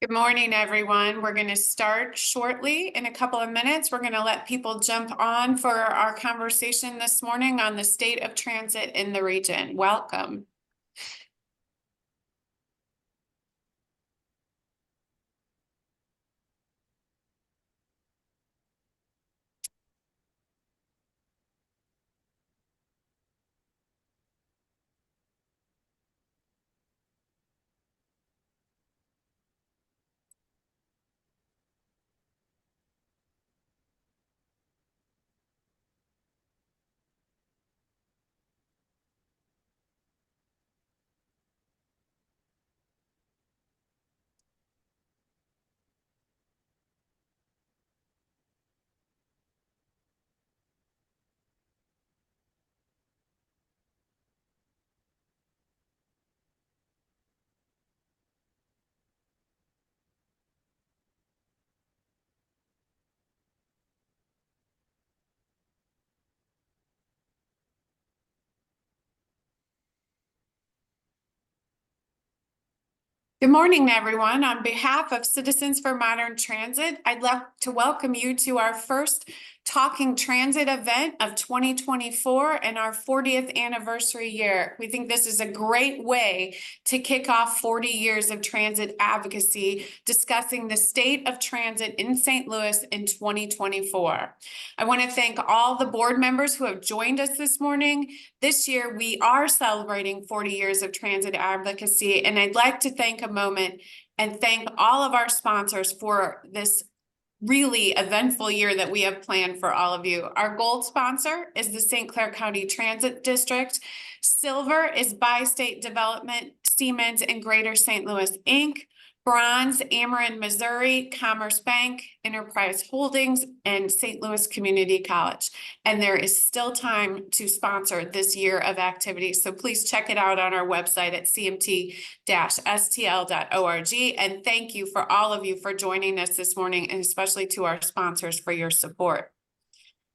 Good morning, everyone. We're going to start shortly in a couple of minutes. We're going to let people jump on for our conversation this morning on the state of transit in the region. Welcome. Good morning, everyone. On behalf of Citizens for Modern Transit, I'd like to welcome you to our first Talking Transit event of 2024 and our 40th anniversary year. We think this is a great way to kick off 40 years of transit advocacy, discussing the state of transit in St. Louis in 2024. I want to thank all the board members who have joined us this morning. This year, we are celebrating 40 years of transit advocacy, and I'd like to take a moment and thank all of our sponsors for this really eventful year that we have planned for all of you. Our gold sponsor is the St. Clair County Transit District. Silver is Bi-State Development, Siemens, and Greater St. Louis, Inc. Bronze, Ameren, Missouri, Commerce Bank, Enterprise Holdings, and St. Louis Community College. And there is still time to sponsor this year of activities. So please check it out on our website at cmt-stl.org. And thank you for all of you for joining us this morning, and especially to our sponsors for your support.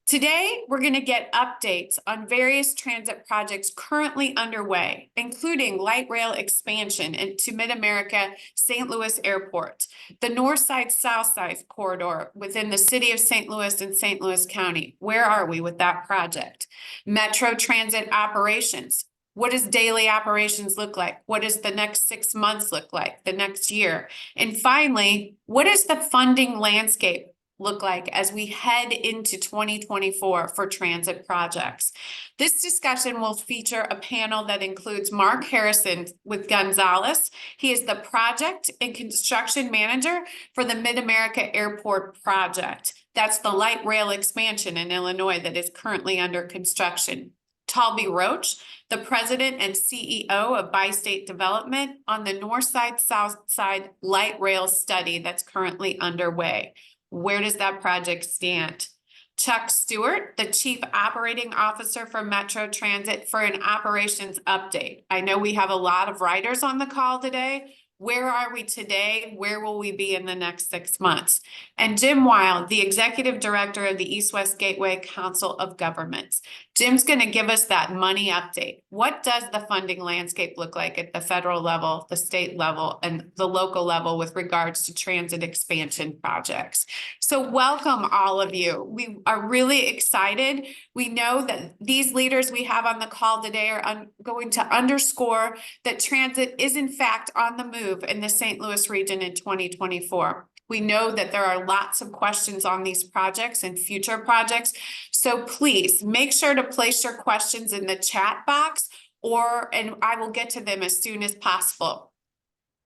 Today, we're going to get updates on various transit projects currently underway, including light rail expansion into Mid-America St. Louis Airport, the North Side South Side corridor within the city of St. Louis and St. Louis County. Where are we with that project? Metro transit operations. What does daily operations look like? What does the next 6 months look like? The next year? And finally, what does the funding landscape look like as we head into 2024 for transit projects? This discussion will feature a panel that includes Mark Harrison with Gonzalez. He is the project and construction manager for the Mid-America Airport project. That's the light rail expansion in Illinois that is currently under construction. Talby Roach, the president and CEO of Bi-State Development, on the North Side, South Side light rail study that's currently underway. Where does that project stand? Chuck Stewart, the Chief Operating Officer for Metro Transit, for an operations update. I know we have a lot of riders on the call today. Where are we today? Where will we be in the next 6 months? And Jim Wild, the Executive Director of the East-West Gateway Council of Governments. Jim's going to give us that money update. What does the funding landscape look like at the federal level, the state level, and the local level with regards to transit expansion projects? So welcome all of you. We are really excited. We know that these leaders we have on the call today are going to underscore that transit is in fact on the move in the St. Louis region in 2024. We know that there are lots of questions on these projects and future projects. So please make sure to place your questions in the chat box, and I will get to them as soon as possible.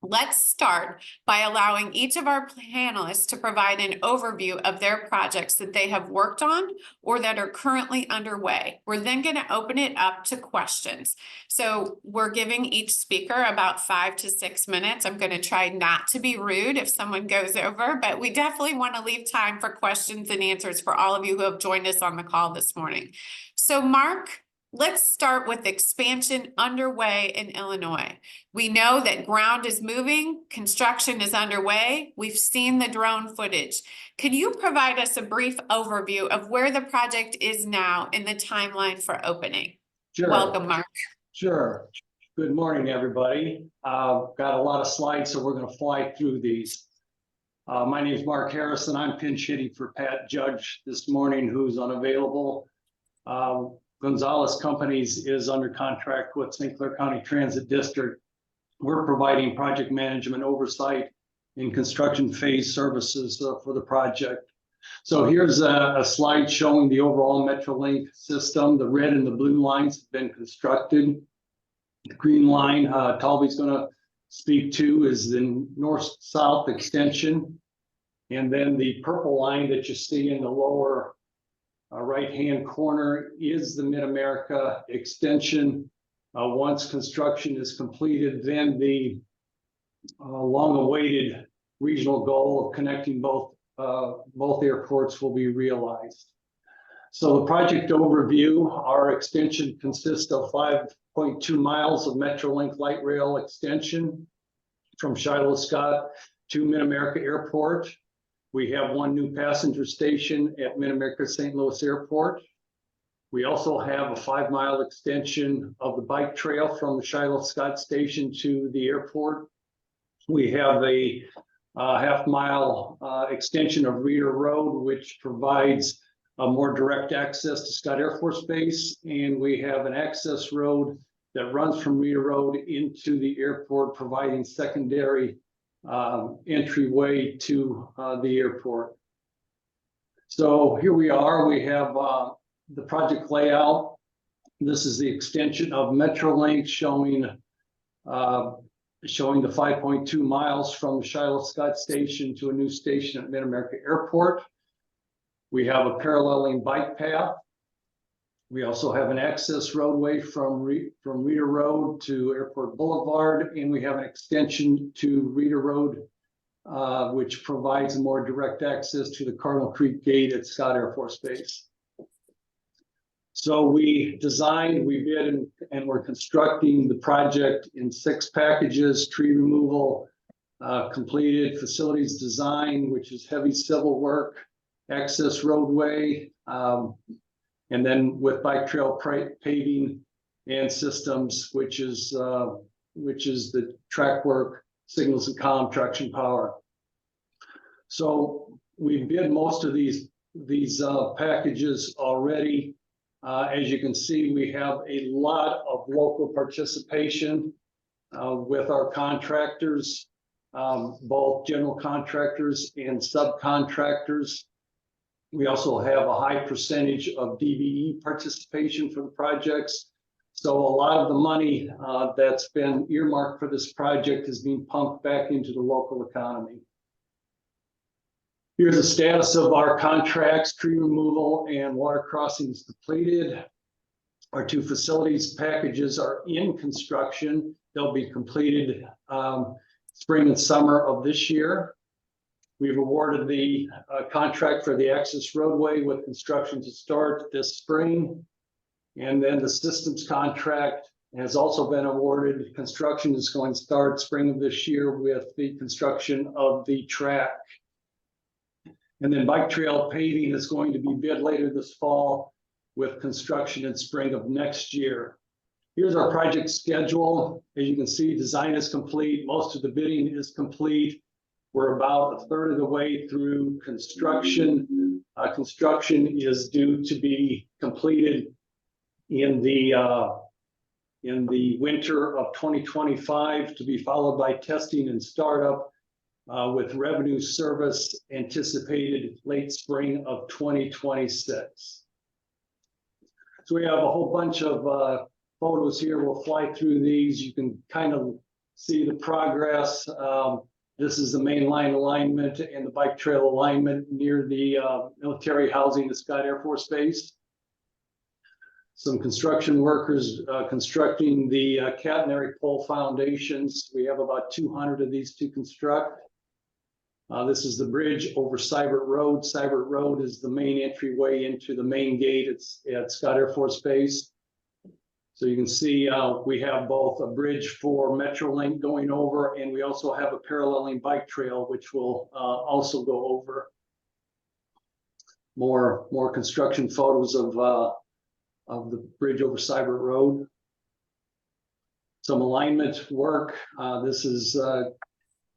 Let's start by allowing each of our panelists to provide an overview of their projects that they have worked on or that are currently underway. We're then going to open it up to questions. So we're giving each speaker about 5 to 6 minutes. I'm going to try not to be rude if someone goes over, but we definitely want to leave time for questions and answers for all of you who have joined us on the call this morning. So Mark, let's start with expansion underway in Illinois. We know that ground is moving, construction is underway. We've seen the drone footage. Could you provide us a brief overview of where the project is now in the timeline for opening? Sure. Welcome, Mark. Sure. Good morning, everybody. Got a lot of slides, so we're going to fly through these. My name is Mark Harrison. I'm pinch hitting for Pat Judge this morning, who's unavailable. Gonzalez Companies is under contract with St. Clair County Transit District. We're providing project management oversight and construction phase services for the project. So here's a slide showing the overall Metrolink system. The red and the blue lines have been constructed. The green line, Talby's going to speak to, is the north-south extension. And then the purple line that you see in the lower right-hand corner is the Mid-America extension. Once construction is completed, then the long-awaited regional goal of connecting both airports will be realized. So the project overview, our extension consists of 5.2 miles of Metrolink light rail extension from Shiloh Scott to Mid-America Airport. We have one new passenger station at Mid-America St. Louis Airport. We also have a 5-mile extension of the bike trail from the Shiloh Scott station to the airport. We have a half-mile extension of Reeder Road, which provides a more direct access to Scott Air Force Base. And we have an access road that runs from Reeder Road into the airport, providing secondary entryway to the airport. So here we are. We have the project layout. This is the extension of Metrolink showing the 5.2 miles from the Shiloh Scott station to a new station at Mid-America Airport. We have a paralleling bike path. We also have an access roadway from Reeder Road to Airport Boulevard, and we have an extension to Reeder Road, which provides more direct access to the Cardinal Creek Gate at Scott Air Force Base. So we designed, we bid, and we're constructing the project in 6 packages: tree removal, completed facilities design, which is heavy civil work, access roadway, and then with bike trail paving and systems, which is the track work, signals and comm, traction power. So we bid most of these packages already. As you can see, we have a lot of local participation with our contractors, both general contractors and subcontractors. We also have a high percentage of DBE participation for the projects. So a lot of the money that's been earmarked for this project is being pumped back into the local economy. Here's the status of our contracts: tree removal and water crossings completed. Our 2 facilities packages are in construction. They'll be completed spring and summer of this year. We've awarded the contract for the access roadway with construction to start this spring. And then the systems contract has also been awarded. Construction is going to start spring of this year with the construction of the track. And then bike trail paving is going to be bid later this fall with construction in spring of next year. Here's our project schedule. As you can see, design is complete. Most of the bidding is complete. We're about a third of the way through construction. Construction is due to be completed in the winter of 2025, to be followed by testing and startup with revenue service anticipated late spring of 2026. So we have a whole bunch of photos here. We'll fly through these. You can kind of see the progress. This is the main line alignment and the bike trail alignment near the military housing at Scott Air Force Base. Some construction workers constructing the catenary pole foundations. We have about 200 of these to construct. This is the bridge over Seibert Road. Seibert Road is the main entryway into the main gate at Scott Air Force Base. So you can see we have both a bridge for Metrolink going over, and we also have a paralleling bike trail, which will also go over. More construction photos of the bridge over Seibert Road. Some alignment work. This is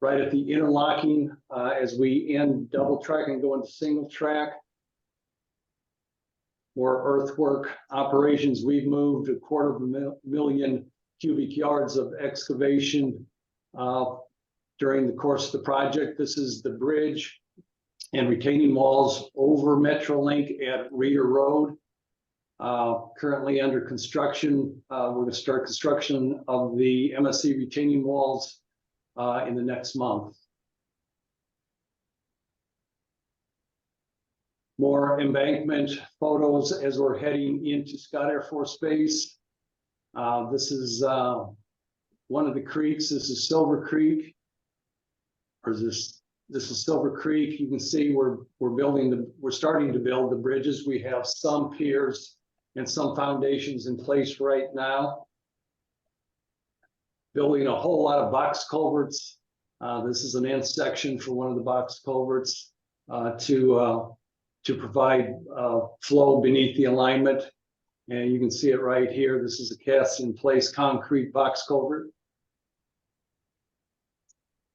right at the interlocking as we end double track and go into single track. More earthwork operations. We've moved 250,000 cubic yards of excavation during the course of the project. This is the bridge and retaining walls over Metrolink at Reeder Road. Currently under construction. We're going to start construction of the MSC retaining walls in the next month. More embankment photos as we're heading into Scott Air Force Base. This is one of the creeks. This is Silver Creek. Or this is Silver Creek. You can see we're starting to build the bridges. We have some piers and some foundations in place right now. Building a whole lot of box culverts. This is an end section for one of the box culverts to provide flow beneath the alignment. And you can see it right here. This is a cast in place concrete box culvert.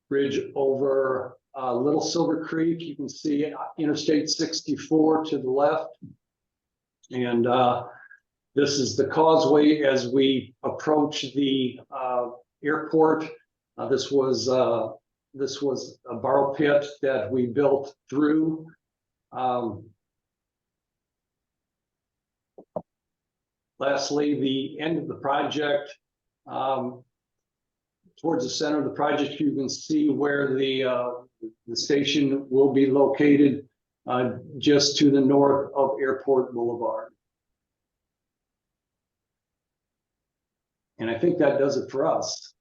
Bridge over Little Silver Creek. You can see Interstate 64 to the left. And this is the causeway as we approach the airport. This was a borrow pit that we built through. Lastly, the end of the project, towards the center of the project, you can see where the station will be located, just to the north of Airport Boulevard. And I think that does it for us.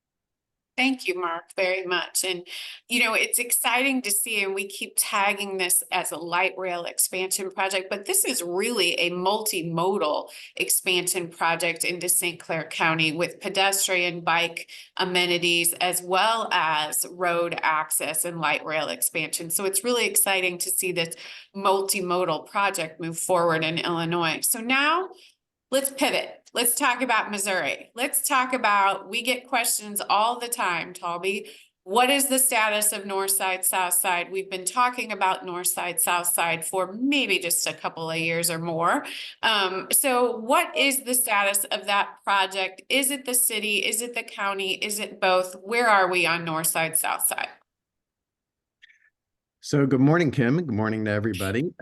Thank you, Mark, very much. And, you know, it's exciting to see, and we keep tagging this as a light rail expansion project, but this is really a multimodal expansion project into St. Clair County with pedestrian bike amenities, as well as road access and light rail expansion. So it's really exciting to see this multimodal project move forward in Illinois. So now let's pivot. Let's talk about Missouri. Let's talk about, we get questions all the time, Talby. What is the status of North Side, South Side? We've been talking about North Side, South Side for maybe just a couple of years or more. So what is the status of that project? Is it the city? Is it the county? Is it both? Where are we on North Side, South Side? So good morning, Kim. Good morning to everybody.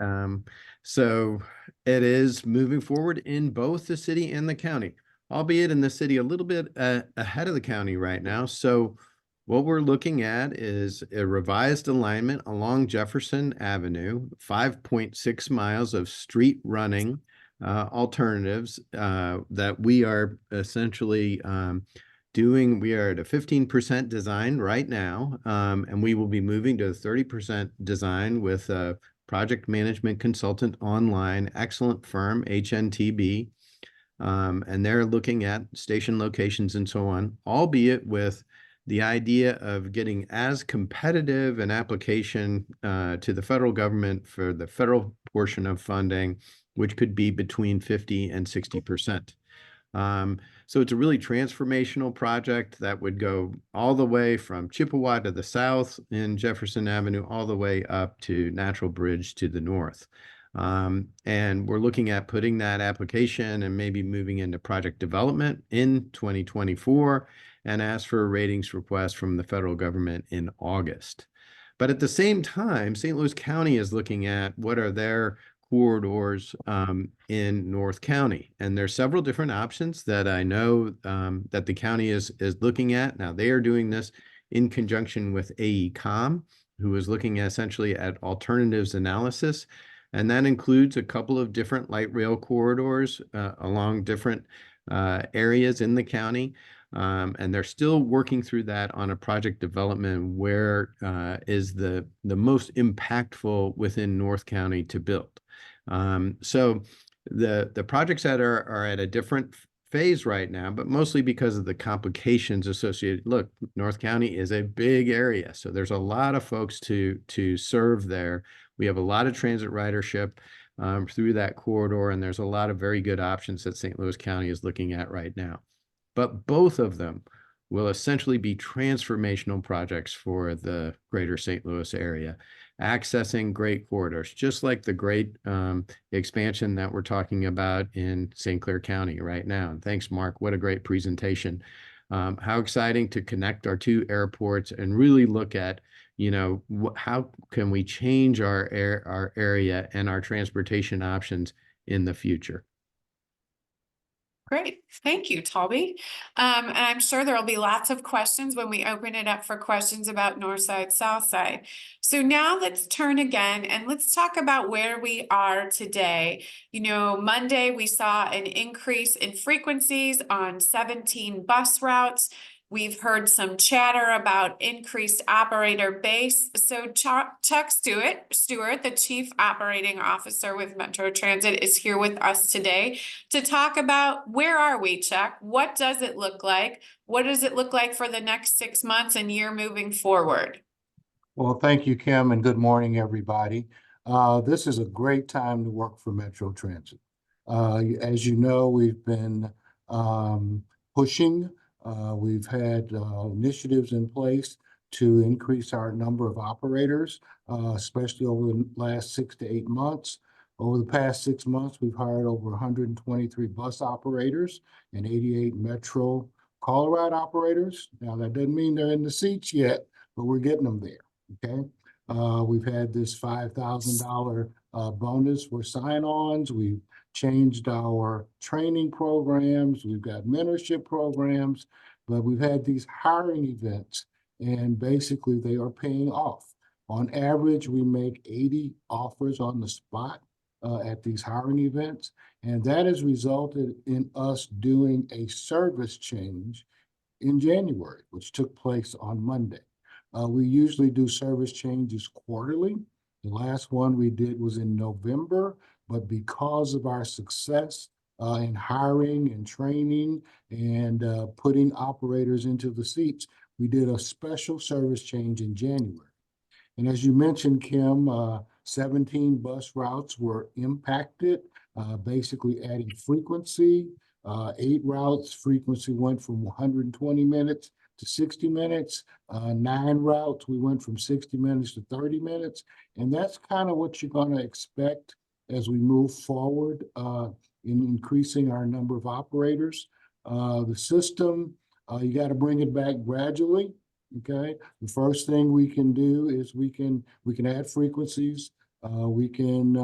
So it is moving forward in both the city and the county, albeit in the city a little bit ahead of the county right now. So what we're looking at is a revised alignment along Jefferson Avenue, 5.6 miles of street running alternatives that we are essentially doing. We are at a 15% design right now, and we will be moving to a 30% design with a project management consultant online, excellent firm, HNTB. And they're looking at station locations and so on, albeit with the idea of getting as competitive an application to the federal government for the federal portion of funding, which could be between 50 and 60%. So it's a really transformational project that would go all the way from Chippewa to the south in Jefferson Avenue, all the way up to Natural Bridge to the north. And we're looking at putting that application and maybe moving into project development in 2024 and ask for a ratings request from the federal government in August. But at the same time, St. Louis County is looking at what are their corridors in North County. And there's several different options that I know that the county is looking at. Now, they are doing this in conjunction with AECOM, who is looking essentially at alternatives analysis. And that includes a couple of different light rail corridors along different areas in the county. And they're still working through that on a project development where is the most impactful within North County to build. So the projects that are at a different phase right now, but mostly because of the complications associated. Look, North County is a big area, so there's a lot of folks to serve there. We have a lot of transit ridership through that corridor, and there's a lot of very good options that St. Louis County is looking at right now. But both of them will essentially be transformational projects for the greater St. Louis area, accessing great corridors, just like the great expansion that we're talking about in St. Clair County right now. And thanks, Mark. What a great presentation. How exciting to connect our two airports and really look at, how can we change our area and our transportation options in the future. Great. Thank you, Toby. And I'm sure there'll be lots of questions when we open it up for questions about North Side, South Side. So now let's turn again and let's talk about where we are today. Monday, we saw an increase in frequencies on 17 bus routes. We've heard some chatter about increased operator base. So Chuck Stewart, the Chief Operating Officer with Metro Transit, is here with us today to talk about where are we, Chuck? What does it look like? What does it look like for the next 6 months and year moving forward? Well, thank you, Kim, and good morning, everybody. This is a great time to work for Metro Transit. As you know, we've been pushing. We've had initiatives in place to increase our number of operators, especially over the last 6 to 8 months. Over the past 6 months, we've hired over 123 bus operators and 88 Metro Colorado operators. Now, that doesn't mean they're in the seats yet, but we're getting them there. Okay. We've had this $5,000 bonus for sign-ons. We've changed our training programs. We've got mentorship programs, but we've had these hiring events, and basically they are paying off. On average, we make 80 offers on the spot at these hiring events, and that has resulted in us doing a service change in January, which took place on Monday. We usually do service changes quarterly. The last one we did was in November, but because of our success in hiring and training and putting operators into the seats, we did a special service change in January. And as you mentioned, Kim, 17 bus routes were impacted, basically adding frequency. 8 routes, frequency went from 120 minutes to 60 minutes. 9 routes, we went from 60 minutes to 30 minutes. And that's kind of what you're going to expect as we move forward in increasing our number of operators. The system, you got to bring it back gradually. Okay. The first thing we can do is we can add frequencies. We can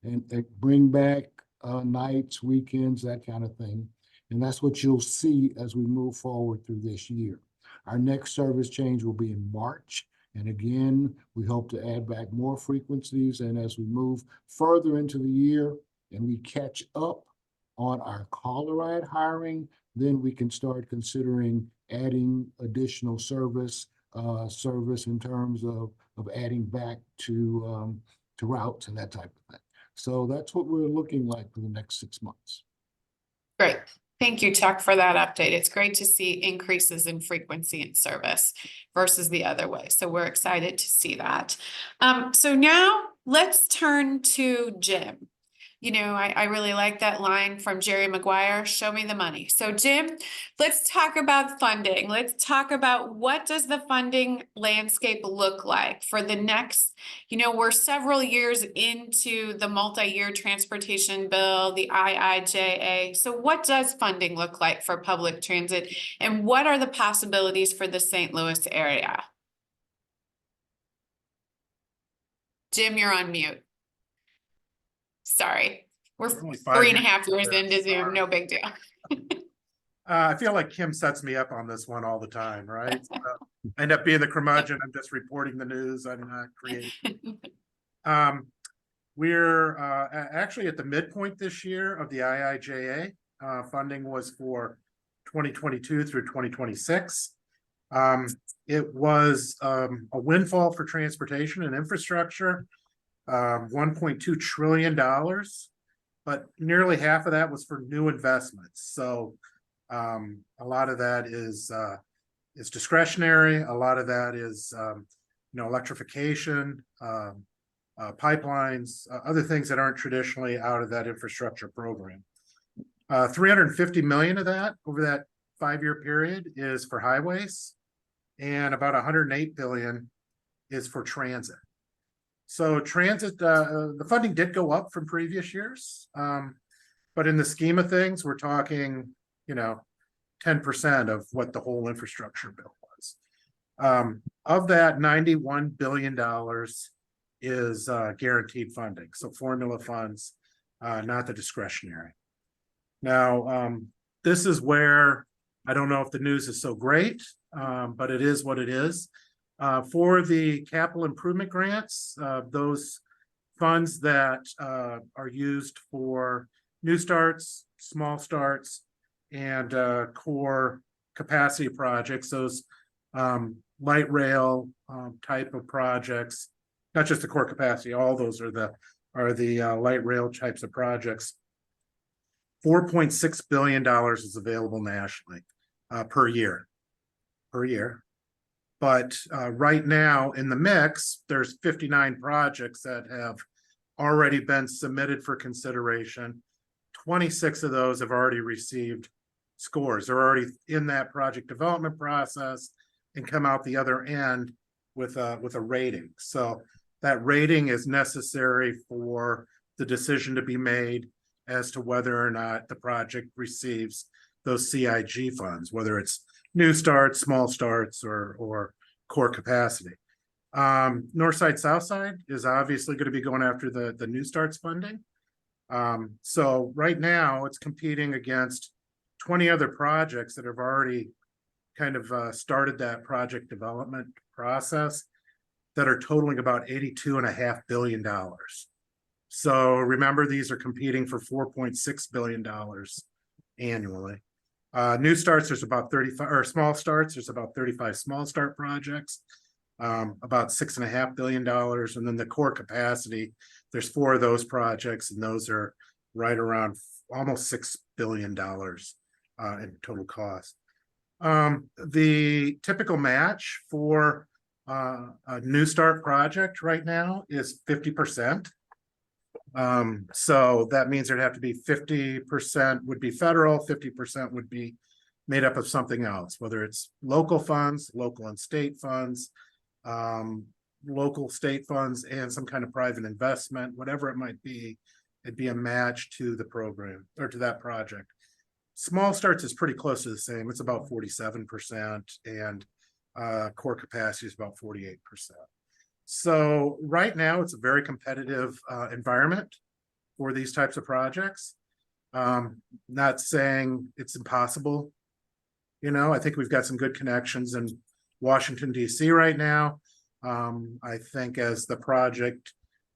and bring back nights, weekends, that kind of thing. And that's what you'll see as we move forward through this year. Our next service change will be in March. And again, we hope to add back more frequencies. And as we move further into the year and we catch up on our Colorado hiring, then we can start considering adding additional service in terms of adding back to routes and that type of thing. So that's what we're looking like for the next 6 months. Great. Thank you, Chuck, for that update. It's great to see increases in frequency and service versus the other way. So we're excited to see that. So now let's turn to Jim. I really like that line from Jerry Maguire, show me the money. So Jim, let's talk about funding. Let's talk about what does the funding landscape look like for the next, we're several years into the multi-year transportation bill, the IIJA. So what does funding look like for public transit, and what are the possibilities for the St. Louis area? Jim, you're on mute. Sorry, we're 3.5 years into Zoom, no big deal. I feel like Kim sets me up on this one all the time, right? So I end up being the curmudgeon. I'm just reporting the news. I'm not creating. We're actually at the midpoint this year of the IIJA. Funding was for 2022 through 2026. It was a windfall for transportation and infrastructure. $1.2 trillion, but nearly half of that was for new investments. So a lot of that is discretionary. A lot of that is electrification, pipelines, other things that aren't traditionally out of that infrastructure program. 350 million of that over that 5-year period is for highways, and about 108 billion is for transit. So transit, the funding did go up from previous years, but in the scheme of things, we're talking, 10% of what the whole infrastructure bill was. Of that, $91 billion is guaranteed funding, so formula funds, not the discretionary. Now, this is where I don't know if the news is so great, but it is what it is. For the capital improvement grants, those funds that are used for new starts, small starts, and core capacity projects, those light rail type of projects, not just the core capacity, all those are the light rail types of projects. $4.6 billion is available nationally per year. But right now in the mix, there's 59 projects that have already been submitted for consideration. 26 of those have already received scores. They're already in that project development process and come out the other end with a rating. So that rating is necessary for the decision to be made as to whether or not the project receives those CIG funds, whether it's new starts, small starts, or core capacity. North side, south side is obviously going to be going after the new starts funding. So right now it's competing against 20 other projects that have already kind of started that project development process that are totaling about $82.5 billion. So remember, these are competing for $4.6 billion annually. New starts, there's about 35, or small starts, there's about 35 small start projects, about $6.5 billion. And then the core capacity, there's 4 of those projects, and those are right around almost $6 billion in total cost. The typical match for a new start project right now is 50%. So that means there'd have to be 50% would be federal, 50% would be made up of something else, whether it's local funds, local and state funds, local state funds, and some kind of private investment, whatever it might be. It'd be a match to the program or to that project. Small starts is pretty close to the same. It's about 47%, and core capacity is about 48%. So right now it's a very competitive environment for these types of projects. Not saying it's impossible. I think we've got some good connections in Washington, D.C. right now. I think as the project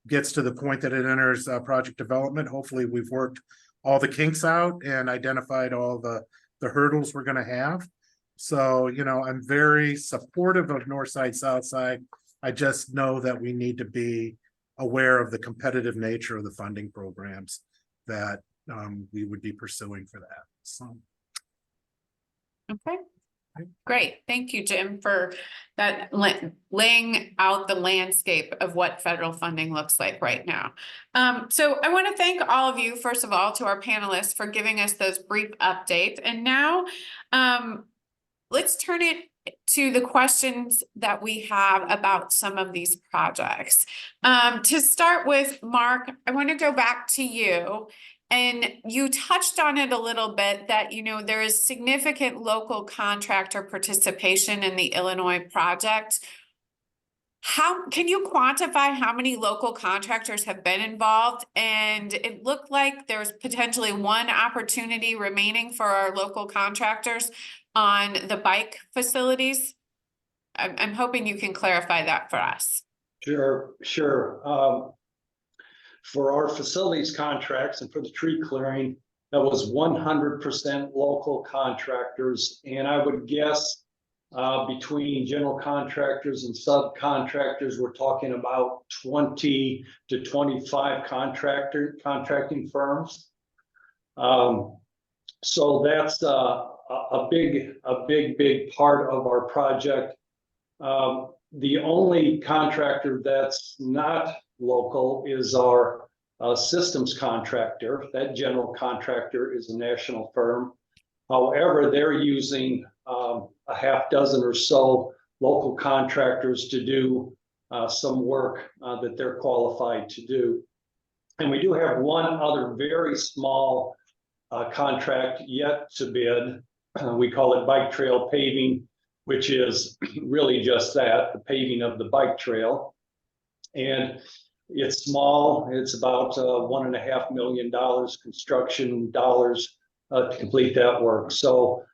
gets to the point that it enters project development, hopefully we've worked all the kinks out and identified all the hurdles we're going to have. So, I'm very supportive of North Side, South Side. I just know that we need to be aware of the competitive nature of the funding programs that we would be pursuing for that. So. Okay, great. Thank you, Jim, for that laying out the landscape of what federal funding looks like right now. So I want to thank all of you, first of all, to our panelists for giving us those brief updates. And now let's turn it to the questions that we have about some of these projects. To start with, Mark, I want to go back to you. And you touched on it a little bit that, there is significant local contractor participation in the Illinois project. How can you quantify how many local contractors have been involved? And it looked like there's potentially one opportunity remaining for our local contractors on the bike facilities. I'm hoping you can clarify that for us. Sure. For our facilities contracts and for the tree clearing, that was 100% local contractors. And I would guess between general contractors and subcontractors, we're talking about 20 to 25 contracting firms. So that's a big part of our project. The only contractor that's not local is our systems contractor. That general contractor is a national firm. However, they're using a half dozen or so local contractors to do some work that they're qualified to do. And we do have one other very small contract yet to bid. We call it bike trail paving, which is really just that, the paving of the bike trail. And it's small. It's about $1.5 million construction dollars to complete that work. So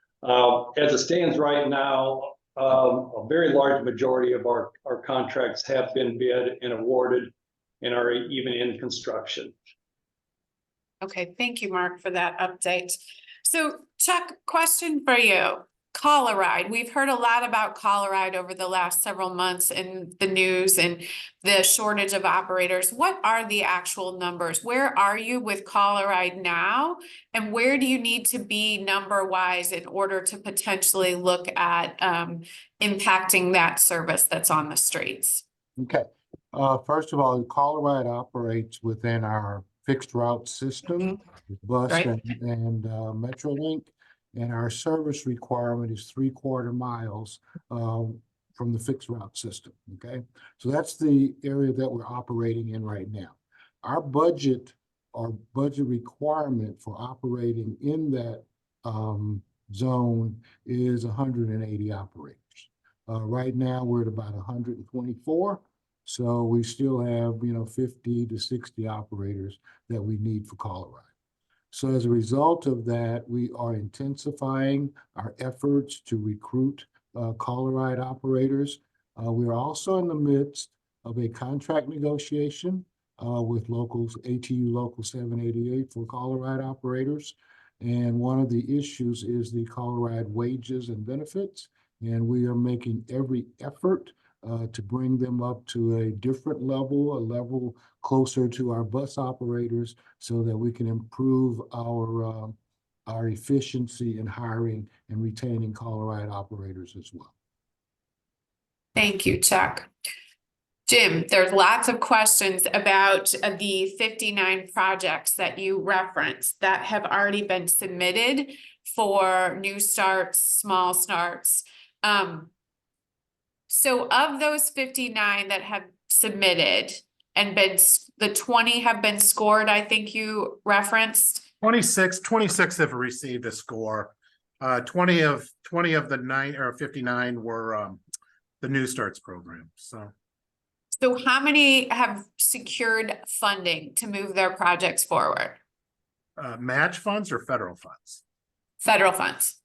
as it stands right now, a very large majority of our contracts have been bid and awarded and are even in construction. Okay, thank you, Mark, for that update. So Chuck, question for you. Coloride, we've heard a lot about Coloride over the last several months in the news and the shortage of operators. What are the actual numbers? Where are you with Coloride now? And where do you need to be number-wise in order to potentially look at impacting that service that's on the streets? Okay, first of all, Colorado operates within our fixed route system, bus Right. and Metrolink, and our service requirement is 3/4 miles from the fixed route system. Okay, so that's the area that we're operating in right now. Our budget requirement for operating in that zone is 180 operators. Right now, we're at about 124. So we still have, 50 to 60 operators that we need for Colorado. So as a result of that, we are intensifying our efforts to recruit Colorado operators. We're also in the midst of a contract negotiation with ATU Local 788 for Colorado operators. And one of the issues is the Colorado wages and benefits. And we are making every effort to bring them up to a different level, a level closer to our bus operators, so that we can improve our efficiency in hiring and retaining Colorado operators as well. Thank you, Chuck. Jim, there's lots of questions about the 59 projects that you referenced that have already been submitted for new starts, small starts. So of those 59 that have submitted and the 20 have been scored, I think you referenced. 26 have received a score. 20 of the 59 were the New Starts program. So how many have secured funding to move their projects forward? match funds or federal funds? Federal funds.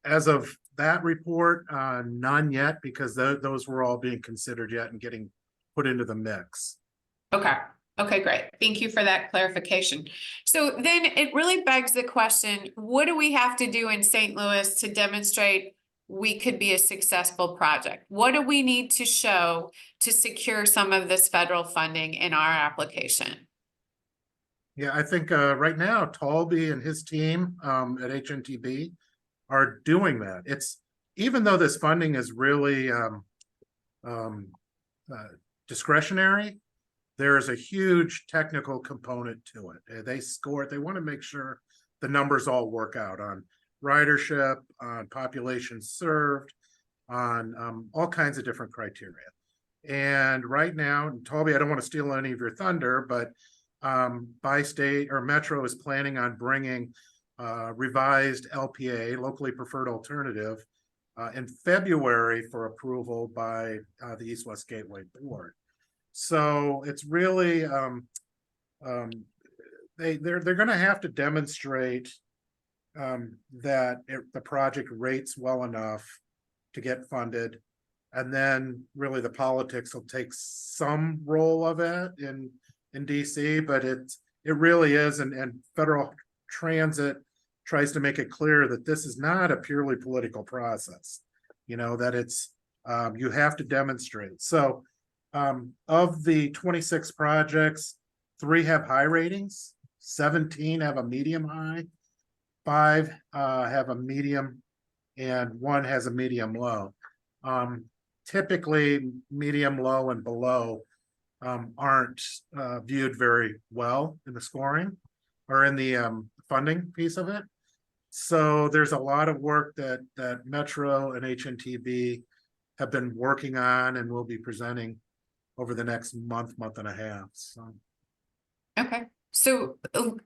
As of that report, none yet, because those were all being considered yet and getting put into the mix. Okay. Okay, great. Thank you for that clarification. So then it really begs the question, what do we have to do in St. Louis to demonstrate we could be a successful project? What do we need to show to secure some of this federal funding in our application? Yeah, I think right now, Talby and his team at HNTB are doing that. It's, even though this funding is really discretionary, there's a huge technical component to it. They score it. They want to make sure the numbers all work out on ridership, on population served, on all kinds of different criteria. And right now, Talby, I don't want to steal any of your thunder, but Bi-State or Metro is planning on bringing revised LPA, locally preferred alternative, in February for approval by the East-West Gateway Board. So it's really they're going to have to demonstrate that the project rates well enough to get funded, and then really the politics will take some role of it in DC, but it really is, and Federal Transit tries to make it clear that this is not a purely political process, that it's you have to demonstrate. So of the 26 projects, 3 have high ratings, 17 have a medium high, 5 have a medium, and 1 has a medium low. Typically, medium low and below aren't viewed very well in the scoring or in the funding piece of it. So there's a lot of work that Metro and HNTB have been working on and will be presenting over the next month and a half, so. Okay, so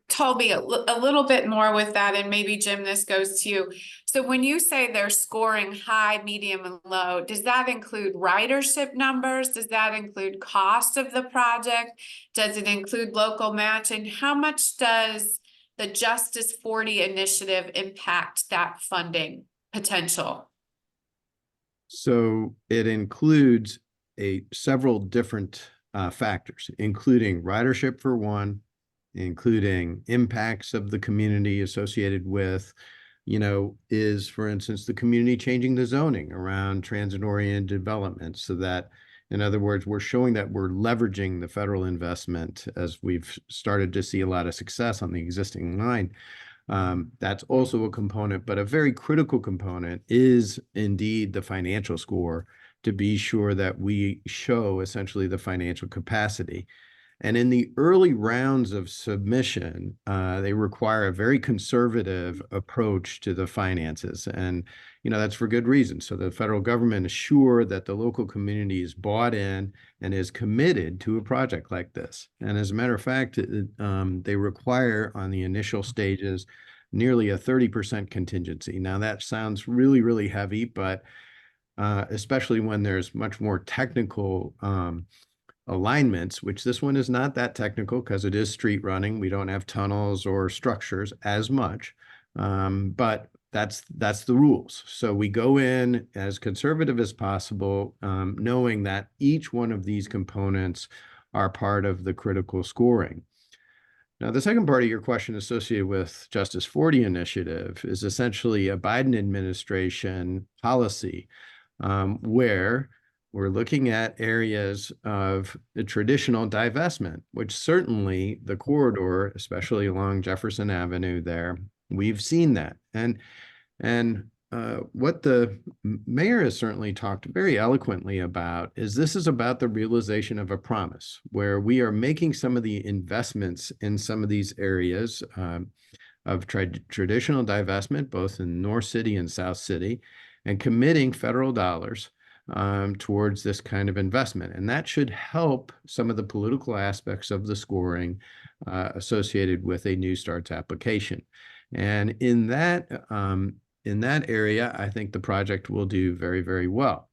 Toby, a little bit more with that, and maybe Jim, this goes to you. So when you say they're scoring high, medium, and low, does that include ridership numbers? Does that include cost of the project? Does it include local match? And how much does the Justice 40 initiative impact that funding potential? So it includes several different factors, including ridership for one, including impacts of the community associated with, is, for instance, the community changing the zoning around transit-oriented development so that, in other words, we're showing that we're leveraging the federal investment as we've started to see a lot of success on the existing line. That's also a component, but a very critical component is indeed the financial score to be sure that we show essentially the financial capacity. And in the early rounds of submission, they require a very conservative approach to the finances. And, that's for good reason. So the federal government is sure that the local community is bought in and is committed to a project like this. And as a matter of fact, they require on the initial stages nearly a 30% contingency. Now that sounds really, really heavy, but especially when there's much more technical alignments, which this one is not that technical because it is street running. We don't have tunnels or structures as much, but that's the rules. So we go in as conservative as possible, knowing that each one of these components are part of the critical scoring. Now, the second part of your question associated with Justice 40 initiative is essentially a Biden administration policy where we're looking at areas of the traditional divestment, which certainly the corridor, especially along Jefferson Avenue there, we've seen that. And what the mayor has certainly talked very eloquently about is this is about the realization of a promise where we are making some of the investments in some of these areas of traditional divestment, both in North City and South City, and committing federal dollars towards this kind of investment. And that should help some of the political aspects of the scoring associated with a New Starts application. And in that area, I think the project will do very, very well.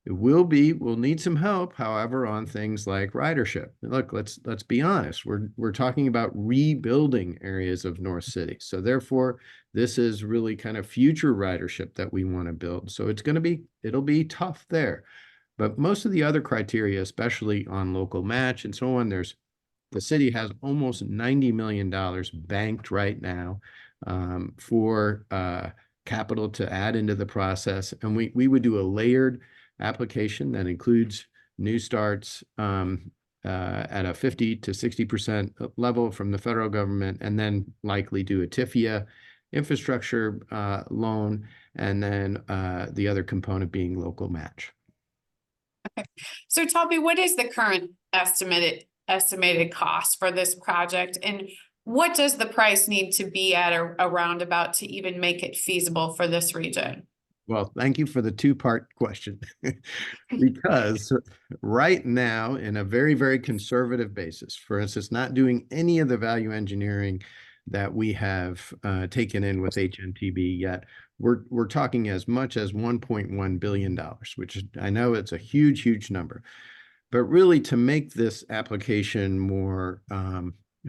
We'll need some help, however, on things like ridership. Look, let's be honest. We're talking about rebuilding areas of North City. So therefore, this is really kind of future ridership that we want to build. So it'll be tough there. But most of the other criteria, especially on local match and so on, the city has almost $90 million banked right now for capital to add into the process. And we would do a layered application that includes New Starts at a 50 to 60% level from the federal government, and then likely do a TIFIA infrastructure loan, and then the other component being local match. Okay, so Toby, what is the current estimated cost for this project, and what does the price need to be at around about to even make it feasible for this region? Well, thank you for the two-part question. Because right now, in a very, very conservative basis, for instance, not doing any of the value engineering that we have taken in with HNTB yet, we're talking as much as $1.1 billion, which I know it's a huge, huge number. But really, to make this application more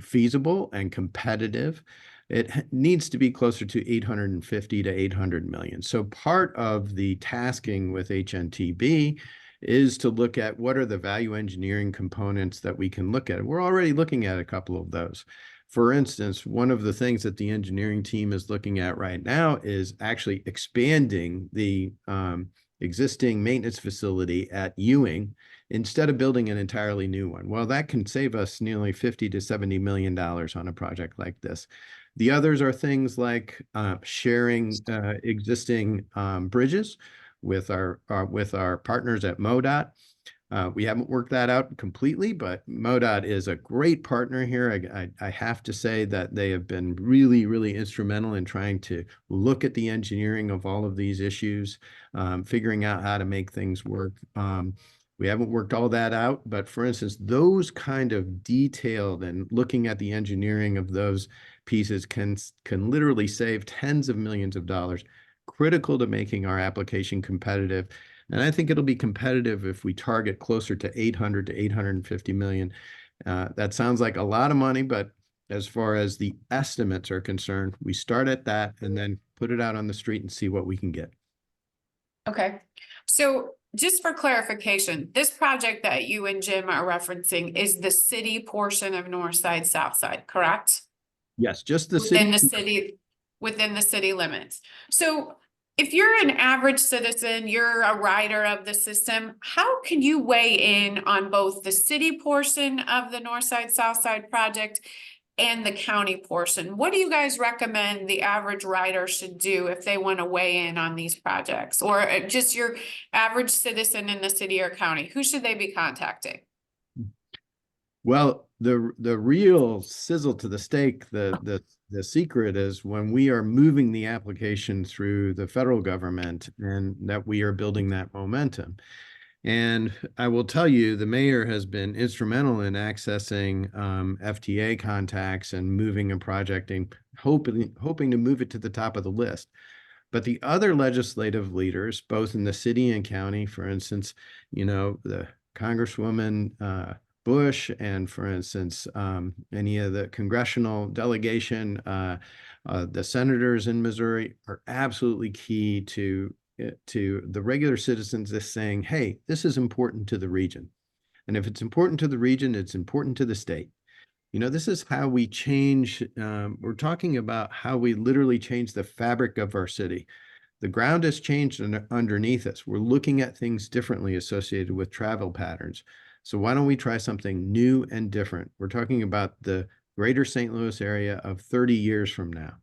feasible and competitive, it needs to be closer to 850 to 800 million. So part of the tasking with HNTB is to look at what are the value engineering components that we can look at. We're already looking at a couple of those. For instance, one of the things that the engineering team is looking at right now is actually expanding the existing maintenance facility at Ewing instead of building an entirely new one. Well, that can save us nearly $50 to $70 million on a project like this. The others are things like sharing existing bridges with our partners at MoDOT. We haven't worked that out completely, but MoDOT is a great partner here. I have to say that they have been really, really instrumental in trying to look at the engineering of all of these issues, figuring out how to make things work. We haven't worked all that out, but for instance, those kind of detailed and looking at the engineering of those pieces can literally save tens of millions of dollars, critical to making our application competitive. And I think it'll be competitive if we target closer to 800 to 850 million. That sounds like a lot of money, but as far as the estimates are concerned, we start at that and then put it out on the street and see what we can get. Okay, so just for clarification, this project that you and Jim are referencing is the city portion of North Side, South Side, correct? Yes, just the Within city. within the city limits. So if you're an average citizen, you're a rider of the system, how can you weigh in on both the city portion of the North Side, South Side project and the county portion? What do you guys recommend the average rider should do if they want to weigh in on these projects? Or just your average citizen in the city or county? Who should they be contacting? Well, the real sizzle to the steak, the secret is when we are moving the application through the federal government and that we are building that momentum. And I will tell you, the mayor has been instrumental in accessing FTA contacts and moving and projecting, hoping to move it to the top of the list. But the other legislative leaders, both in the city and county, for instance, you know, the Congresswoman Bush, and for instance, any of the congressional delegation, the senators in Missouri are absolutely key to the regular citizens just saying, hey, this is important to the region. And if it's important to the region, it's important to the state. You know, this is how we change. We're talking about how we literally change the fabric of our city. The ground has changed underneath us. We're looking at things differently associated with travel patterns. So why don't we try something new and different? We're talking about the greater St. Louis area of 30 years from now.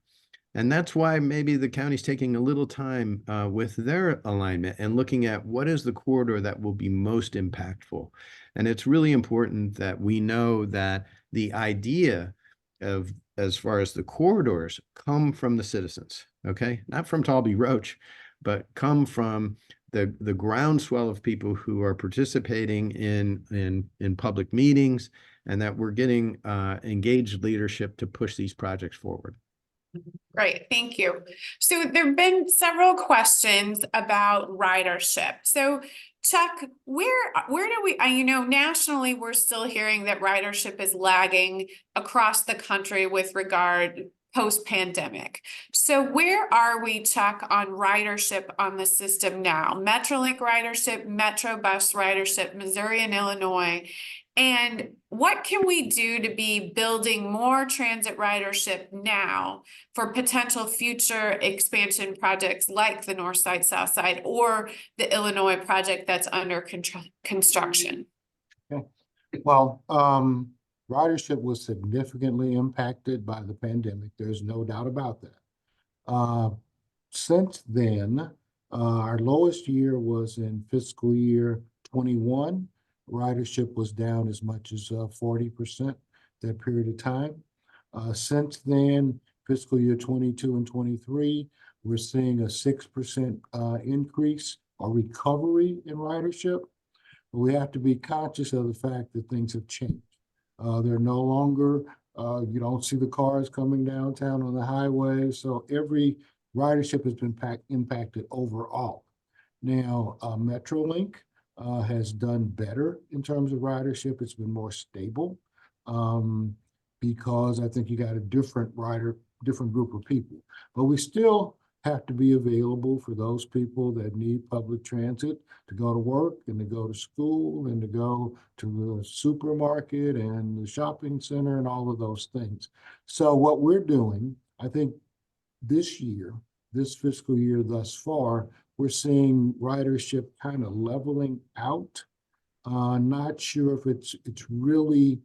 And that's why maybe the county's taking a little time with their alignment and looking at what is the corridor that will be most impactful. And it's really important that we know that the idea of, as far as the corridors, come from the citizens, okay? Not from Talby Roach, but come from the groundswell of people who are participating in public meetings, and that we're getting engaged leadership to push these projects forward. Great, thank you. So there've been several questions about ridership. So Chuck, where do we, you know, nationally, we're still hearing that ridership is lagging across the country with regard post-pandemic. So where are we, Chuck, on ridership on the system now? Metrolink ridership, Metro bus ridership, Missouri and Illinois. And what can we do to be building more transit ridership now for potential future expansion projects like the North Side, South Side, or the Illinois project that's under construction? Okay. Well, ridership was significantly impacted by the pandemic. There's no doubt about that. Since then, our lowest year was in fiscal year 21. Ridership was down as much as 40% that period of time. Since then, fiscal year 22 and 23, we're seeing a 6% increase or recovery in ridership. But we have to be conscious of the fact that things have changed. They're no longer, you don't see the cars coming downtown on the highway. So every ridership has been impacted overall. Now, Metrolink has done better in terms of ridership. It's been more stable because I think you got a different group of people. But we still have to be available for those people that need public transit to go to work and to go to school and to go to the supermarket and the shopping center and all of those things. So what we're doing, I think this year, this fiscal year thus far, we're seeing ridership kind of leveling out. Not sure if it's really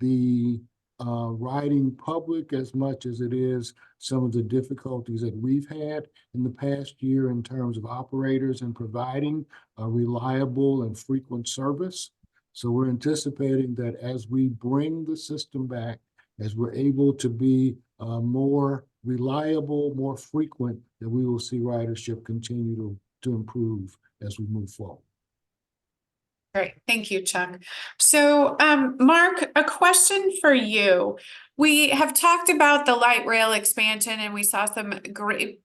the riding public as much as it is some of the difficulties that we've had in the past year in terms of operators and providing a reliable and frequent service. So we're anticipating that as we bring the system back, as we're able to be more reliable, more frequent, that we will see ridership continue to improve as we move forward. Great, thank you, Chuck. So, Mark, a question for you. We have talked about the light rail expansion and we saw some great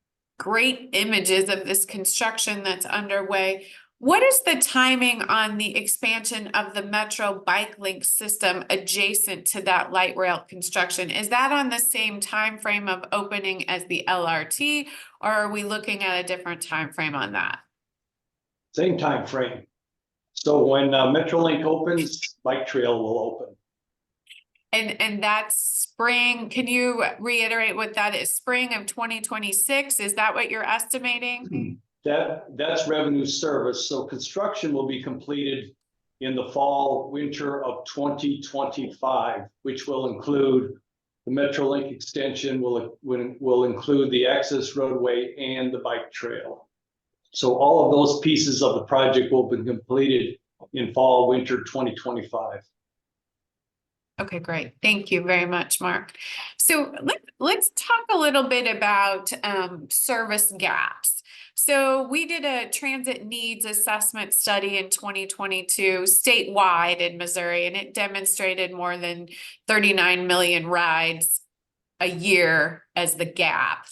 images of this construction that's underway. What is the timing on the expansion of the Metro Bike Link system adjacent to that light rail construction? Is that on the same time frame of opening as the LRT, or are we looking at a different time frame on that? Same time frame. So when Metrolink opens, Bike Trail will open. And that's spring. Can you reiterate what that is? Spring of 2026? Is that what you're estimating? That's revenue service. So construction will be completed in the fall, winter of 2025, which will include the Metrolink extension, will include the access roadway and the bike trail. So all of those pieces of the project will be completed in fall, winter 2025. Okay, great. Thank you very much, Mark. So let's talk a little bit about service gaps. So we did a transit needs assessment study in 2022 statewide in Missouri, and it demonstrated more than 39 million rides a year as the gap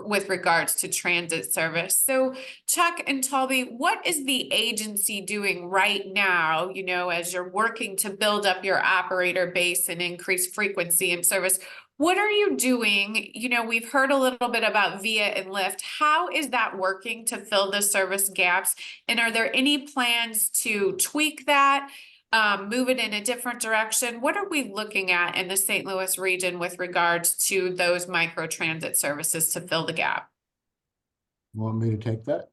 with regards to transit service. So Chuck and Toby, what is the agency doing right now, you know, as you're working to build up your operator base and increase frequency and service? What are you doing? You know, we've heard a little bit about Via and Lyft. How is that working to fill the service gaps? And are there any plans to tweak that? Move it in a different direction? What are we looking at in the St. Louis region with regards to those micro transit services to fill the gap? Want me to take that?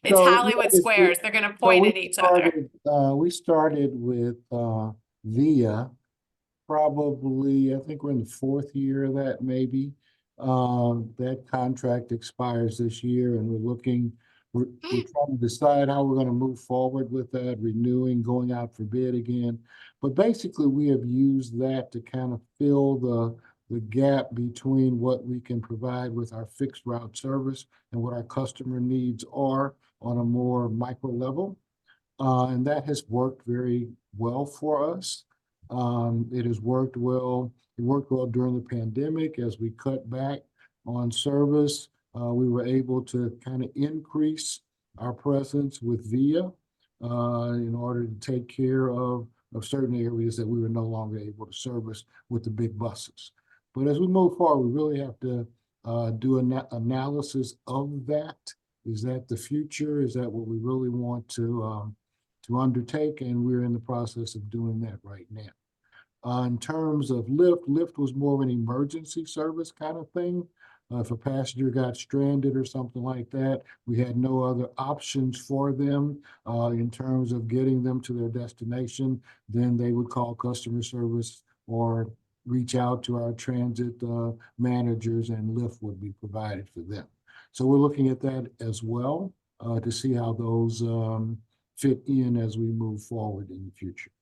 It's So, Hollywood Squares. They're going to point at each other. We started with Via, probably, I think we're in the 4th year of that, maybe. That contract expires this year, and we're trying to decide how we're going to move forward with that, renewing, going out for bid again. But basically, we have used that to kind of fill the gap between what we can provide with our fixed route service and what our customer needs are on a more micro level. And that has worked very well for us. It has worked well. It worked well during the pandemic as we cut back on service. We were able to kind of increase our presence with Via in order to take care of certain areas that we were no longer able to service with the big buses. But as we move forward, we really have to do an analysis of that. Is that the future? Is that what we really want to undertake? And we're in the process of doing that right now. In terms of Lyft was more of an emergency service kind of thing. If a passenger got stranded or something like that, we had no other options for them in terms of getting them to their destination. Then they would call customer service or reach out to our transit managers, and Lyft would be provided for them. So we're looking at that as well to see how those fit in as we move forward in the future.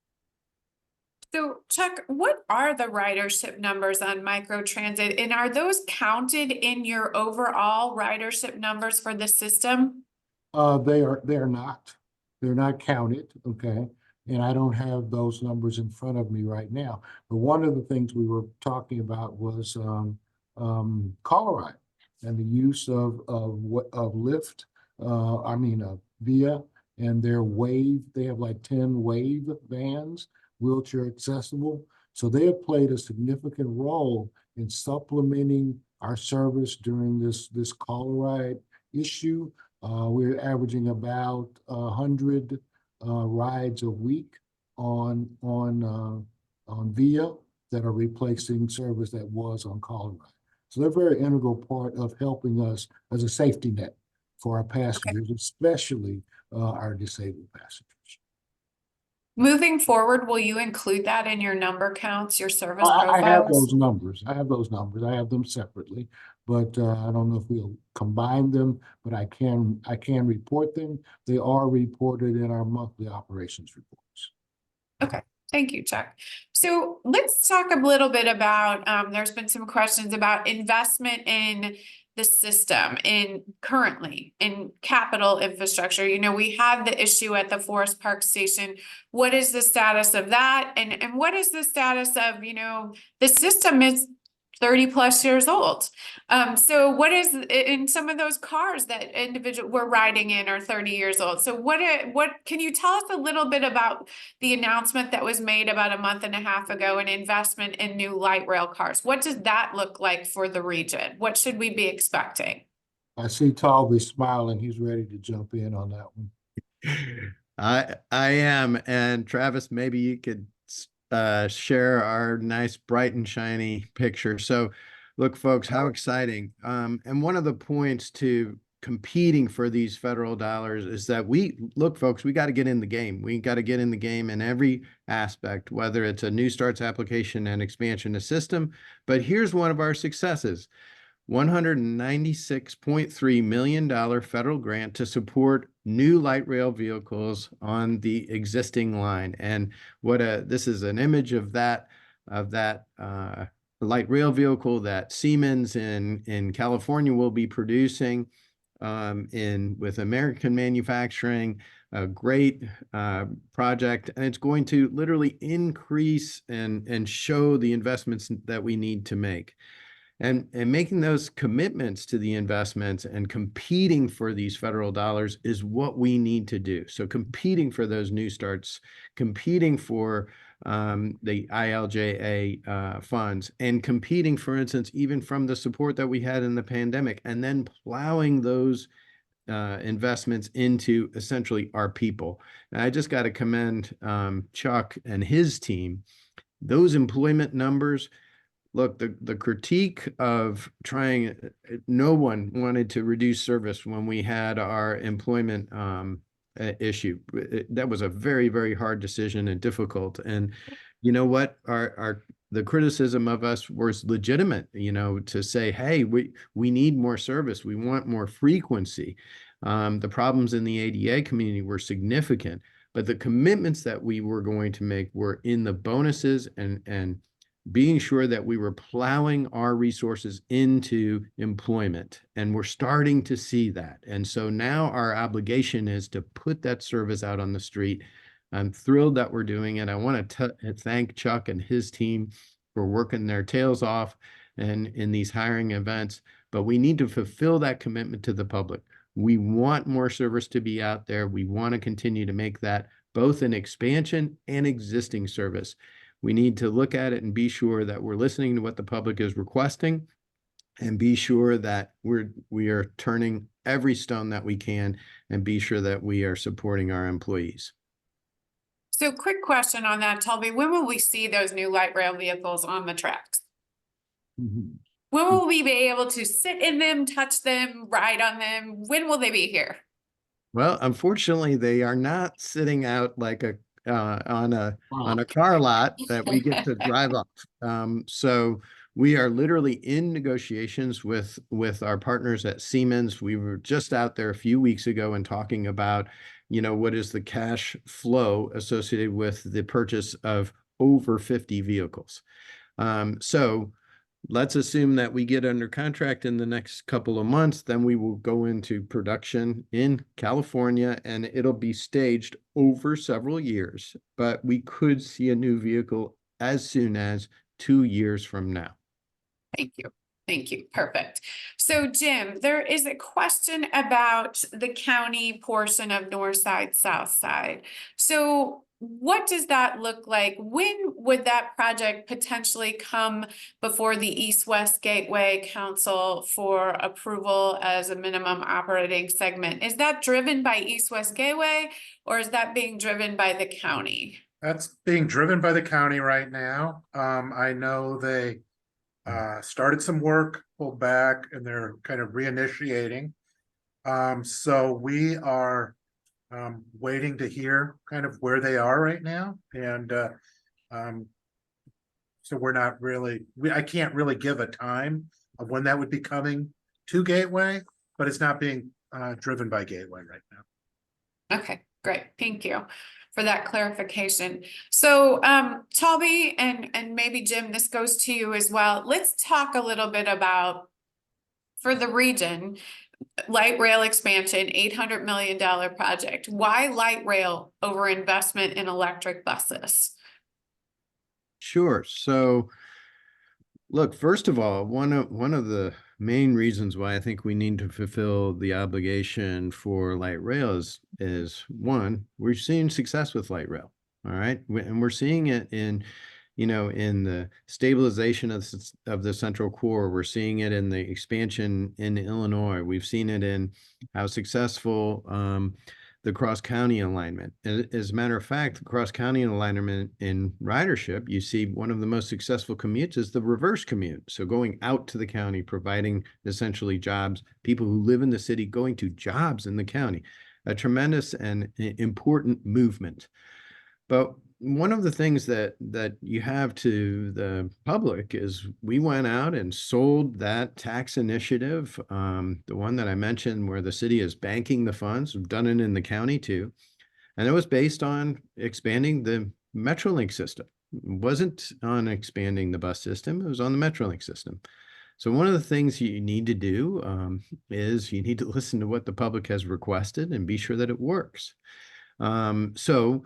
So Chuck, what are the ridership numbers on microtransit, and are those counted in your overall ridership numbers for the system? They're not. They're not counted, okay? And I don't have those numbers in front of me right now. But one of the things we were talking about was Colorado and the use of Lyft, Via, and their Wave. They have like 10 Wave vans, wheelchair accessible. So they have played a significant role in supplementing our service during this Colorado issue. We're averaging about 100 rides a week on Via that are replacing service that was on Colorado. So they're a very integral part of helping us as a safety net for our passengers, especially our disabled passengers. Moving forward, will you include that in your number counts, your service I have profiles? those numbers. I have those numbers. I have them separately, but I don't know if we'll combine them, but I can report them. They are reported in our monthly operations reports. Okay, thank you, Chuck. So let's talk a little bit about, there's been some questions about investment in the system currently in capital infrastructure. You know, we have the issue at the Forest Park Station. What is the status of that? And what is the status of, you know, the system is 30+ years old. So what is in some of those cars that individual we're riding in are 30 years old. So what can you tell us a little bit about the announcement that was made about a month and a half ago, an investment in new light rail cars? What does that look like for the region? What should we be expecting? I see Talby smiling. He's ready to jump in on that one. I am, and Travis, maybe you could share our nice bright and shiny picture. So look, folks, how exciting. And one of the points to competing for these federal dollars is that folks, we got to get in the game. We got to get in the game in every aspect, whether it's a new starts application and expansion of system. But here's one of our successes. $196.3 million federal grant to support new light rail vehicles on the existing line. And this is an image of that light rail vehicle that Siemens in California will be producing with American manufacturing. A great project, and it's going to literally increase and show the investments that we need to make. And making those commitments to the investments and competing for these federal dollars is what we need to do. So competing for those new starts, competing for the ILJA funds, and competing, for instance, even from the support that we had in the pandemic, and then plowing those investments into essentially our people. And I just got to commend Chuck and his team. Those employment numbers. Look, the critique of no one wanted to reduce service when we had our employment issue. That was a very, very hard decision and difficult. And you know what? The criticism of us was legitimate, you know, to say, hey, we need more service. We want more frequency. The problems in the ADA community were significant, but the commitments that we were going to make were in the bonuses and being sure that we were plowing our resources into employment, and we're starting to see that. And so now our obligation is to put that service out on the street. I'm thrilled that we're doing it. I want to thank Chuck and his team for working their tails off and in these hiring events, but we need to fulfill that commitment to the public. We want more service to be out there. We want to continue to make that both an expansion and existing service. We need to look at it and be sure that we're listening to what the public is requesting, and be sure that we are turning every stone that we can, and be sure that we are supporting our employees. So quick question on that, Toby. When will we see those new light rail vehicles on the tracks? Mhm. When will we be able to sit in them, touch them, ride on them? When will they be here? Well, unfortunately, they are not sitting out like on a car lot that we get to drive up. So we are literally in negotiations with our partners at Siemens. We were just out there a few weeks ago and talking about, you know, what is the cash flow associated with the purchase of over 50 vehicles. So let's assume that we get under contract in the next couple of months, then we will go into production in California, and it'll be staged over several years, but we could see a new vehicle as soon as 2 years from now. Thank you. Thank you. Perfect. So Jim, there is a question about the county portion of North Side, South Side. So what does that look like? When would that project potentially come before the East-West Gateway Council for approval as a minimum operating segment? Is that driven by East-West Gateway, or is that being driven by the county? That's being driven by the county right now. I know they started some work, pulled back, and they're kind of reinitiating. So we are waiting to hear kind of where they are right now. And so we're not really, I can't really give a time of when that would be coming to Gateway, but it's not being driven by Gateway right now. Okay, great. Thank you for that clarification. So, Toby and maybe Jim, this goes to you as well. Let's talk a little bit about, for the region, light rail expansion, $800 million project. Why light rail over investment in electric buses? Sure. So, look, first of all, one of the main reasons why I think we need to fulfill the obligation for light rail is one, we're seeing success with light rail. All right. And we're seeing it in, in the stabilization of the central core. We're seeing it in the expansion in Illinois. We've seen it in how successful the cross-county alignment. As a matter of fact, the cross-county alignment in ridership, you see one of the most successful commutes is the reverse commute. So going out to the county, providing essentially jobs, people who live in the city going to jobs in the county, a tremendous and important movement. But one of the things that you have to the public is we went out and sold that tax initiative, the one that I mentioned where the city is banking the funds. We've done it in the county too. And it was based on expanding the Metrolink system. It wasn't on expanding the bus system. It was on the Metrolink system. So one of the things you need to do is you need to listen to what the public has requested and be sure that it works. So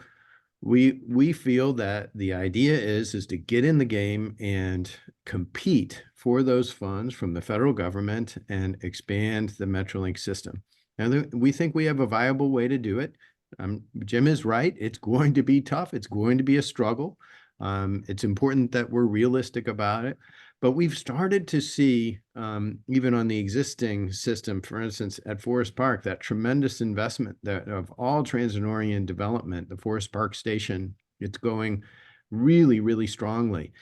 we feel that the idea is to get in the game and compete for those funds from the federal government and expand the Metrolink system. Now, we think we have a viable way to do it. Jim is right. It's going to be tough. It's going to be a struggle. It's important that we're realistic about it. But we've started to see, even on the existing system, for instance, at Forest Park, that tremendous investment that of all transit-oriented development, the Forest Park station, it's going really, really strongly.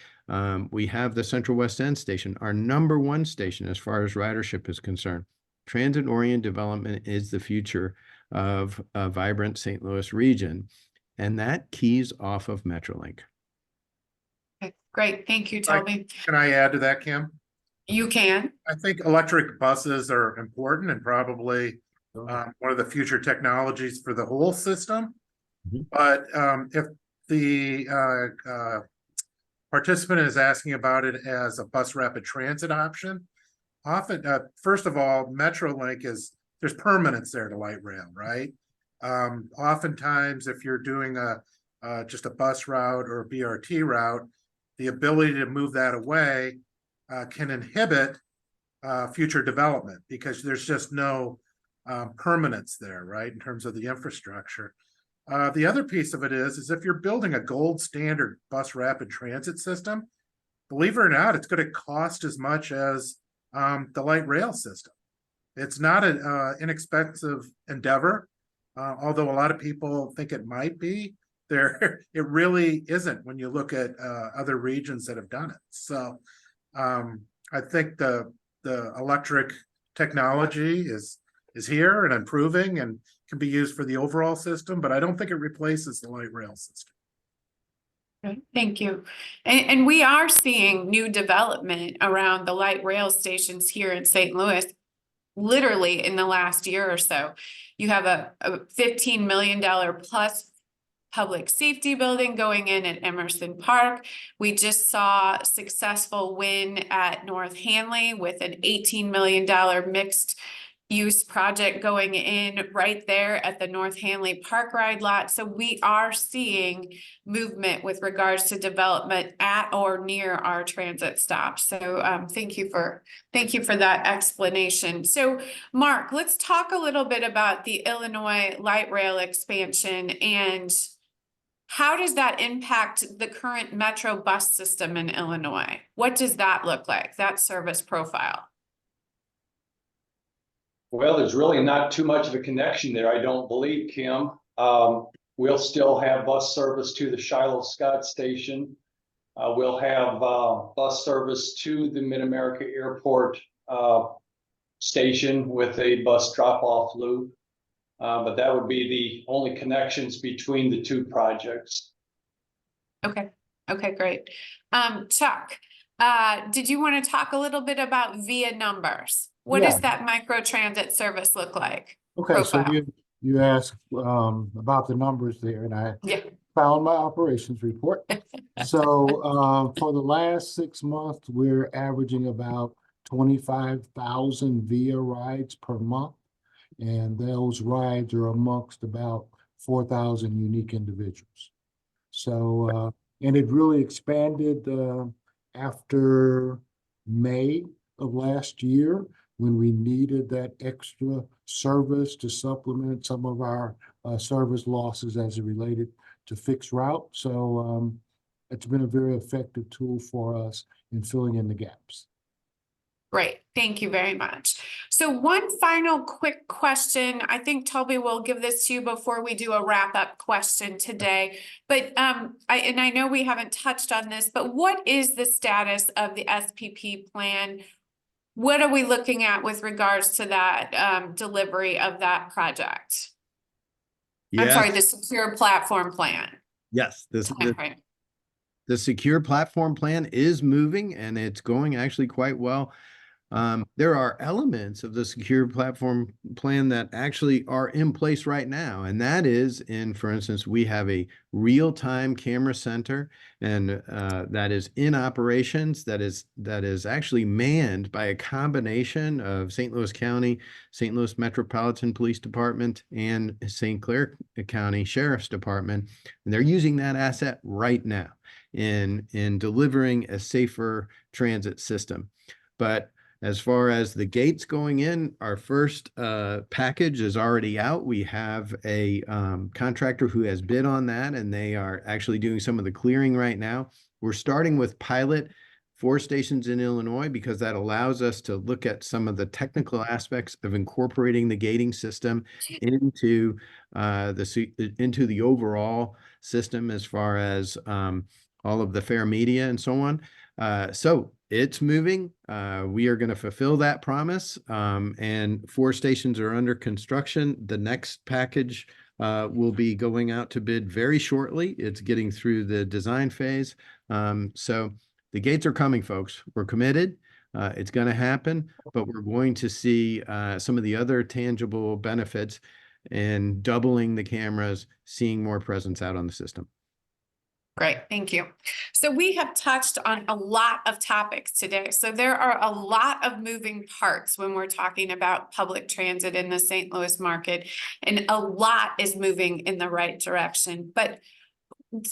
We have the Central West End station, our #1 station as far as ridership is concerned. Transit-oriented development is the future of a vibrant St. Louis region, and that keys off of Metrolink. Okay, great. Thank you, Toby. Can I add to that, Kim? You can. I think electric buses are important and probably one of the future technologies for the whole system. But if the participant is asking about it as a bus rapid transit option, often, first of all, Metrolink there's permanence there to light rail, right? Oftentimes, if you're doing just a bus route or a BRT route, the ability to move that away can inhibit future development because there's just no permanence there, right, in terms of the infrastructure. The other piece of it is if you're building a gold standard bus rapid transit system, believe it or not, it's going to cost as much as the light rail system. It's not an inexpensive endeavor, although a lot of people think it might be. It really isn't when you look at other regions that have done it. So I think the electric technology is here and improving and can be used for the overall system, but I don't think it replaces the light rail system. Okay, thank you. And we are seeing new development around the light rail stations here in St. Louis, literally in the last year or so. You have a $15 million plus public safety building going in at Emerson Park. We just saw a successful win at North Hanley with an $18 million mixed use project going in right there at the North Hanley Park ride lot. So we are seeing movement with regards to development at or near our transit stops. So thank you for that explanation. So Mark, let's talk a little bit about the Illinois light rail expansion and how does that impact the current Metro bus system in Illinois? What does that look like, that service profile? Well, there's really not too much of a connection there, I don't believe, Kim. We'll still have bus service to the Shiloh Scott station. We'll have bus service to the Mid-America Airport station with a bus drop-off loop. But that would be the only connections between the two projects. Okay, okay, great. Chuck, did you want to talk a little bit about via numbers? What Yeah. does that micro transit service look like? Okay, so Profile. you asked about the numbers there, and I Yeah, found my operations report. So for the last 6 months, we're averaging about 25,000 via rides per month. And those rides are amongst about 4,000 unique individuals. So, and it really expanded after May of last year when we needed that extra service to supplement some of our service losses as it related to fixed route. So it's been a very effective tool for us in filling in the gaps. great. Thank you very much. So one final quick question. I think Toby will give this to you before we do a wrap-up question today. But I know we haven't touched on this, but what is the status of the SPP plan? What are we looking at with regards to that delivery of that project? I'm sorry, the Yes, secure platform plan. yes, Timeframe. the secure platform plan is moving and it's going actually quite well. There are elements of the secure platform plan that actually are in place right now. And that is for instance, we have a real-time camera center and that is in operations, that is actually manned by a combination of St. Louis County, St. Louis Metropolitan Police Department, and St. Clair County Sheriff's Department. And they're using that asset right now in delivering a safer transit system. But as far as the gates going in, our first package is already out. We have a contractor who has bid on that, and they are actually doing some of the clearing right now. We're starting with pilot 4 stations in Illinois because that allows us to look at some of the technical aspects of incorporating the gating system into the overall system as far as all of the fare media and so on. So it's moving. We are going to fulfill that promise. And 4 stations are under construction. The next package will be going out to bid very shortly. It's getting through the design phase. So the gates are coming, folks. We're committed. It's going to happen, but we're going to see some of the other tangible benefits in doubling the cameras, seeing more presence out on the system. Great, thank you. So we have touched on a lot of topics today. So there are a lot of moving parts when we're talking about public transit in the St. Louis market, and a lot is moving in the right direction. But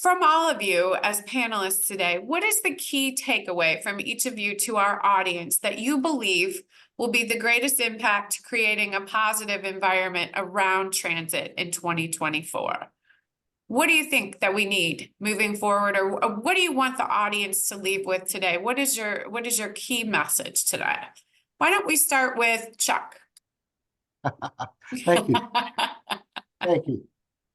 from all of you as panelists today, what is the key takeaway from each of you to our audience that you believe will be the greatest impact to creating a positive environment around transit in 2024? What do you think that we need moving forward, or what do you want the audience to leave with today? What is your key message today? Why don't we start with Chuck? Thank you. Thank you.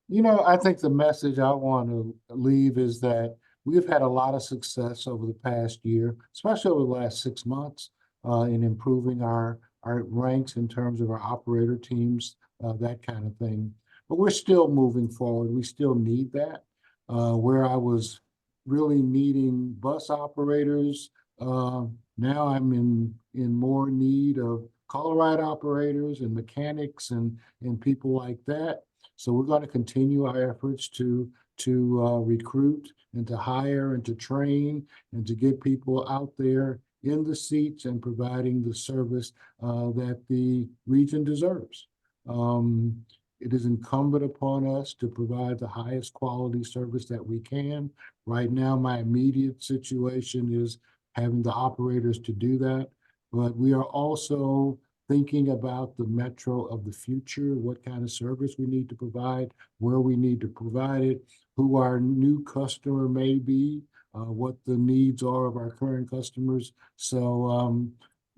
You know, I think the message I want to leave is that we've had a lot of success over the past year, especially over the last 6 months, in improving our ranks in terms of our operator teams, that kind of thing. But we're still moving forward. We still need that. Where I was really needing bus operators, now I'm in more need of call ride operators and mechanics and people like that. So we're going to continue our efforts to recruit and to hire and to train and to get people out there in the seats and providing the service that the region deserves. It is incumbent upon us to provide the highest quality service that we can. Right now, my immediate situation is having the operators to do that, but we are also thinking about the metro of the future, what kind of service we need to provide, where we need to provide it, who our new customer may be, what the needs are of our current customers. So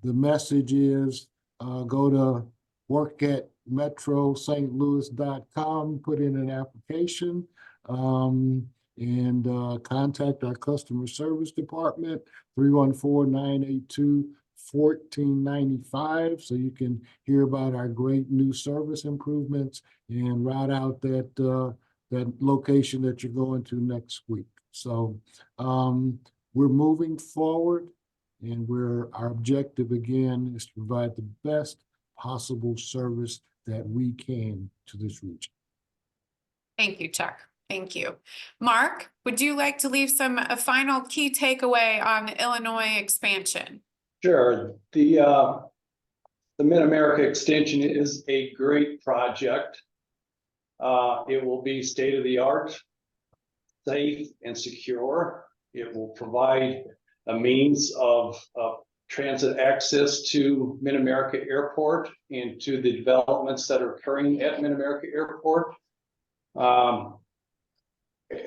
the message is go to work@metrostlouis.com, put in an application, and contact our customer service department, 314-982 1495. So you can hear about our great new service improvements and route out that location that you're going to next week. So we're moving forward, and our objective again is to provide the best possible service that we can to this region. Thank you, Chuck. Thank you. Mark, would you like to leave a final key takeaway on the Illinois expansion? Sure. The Mid-America extension is a great project. It will be state-of-the-art, safe, and secure. It will provide a means of transit access to Mid-America Airport and to the developments that are occurring at Mid-America Airport.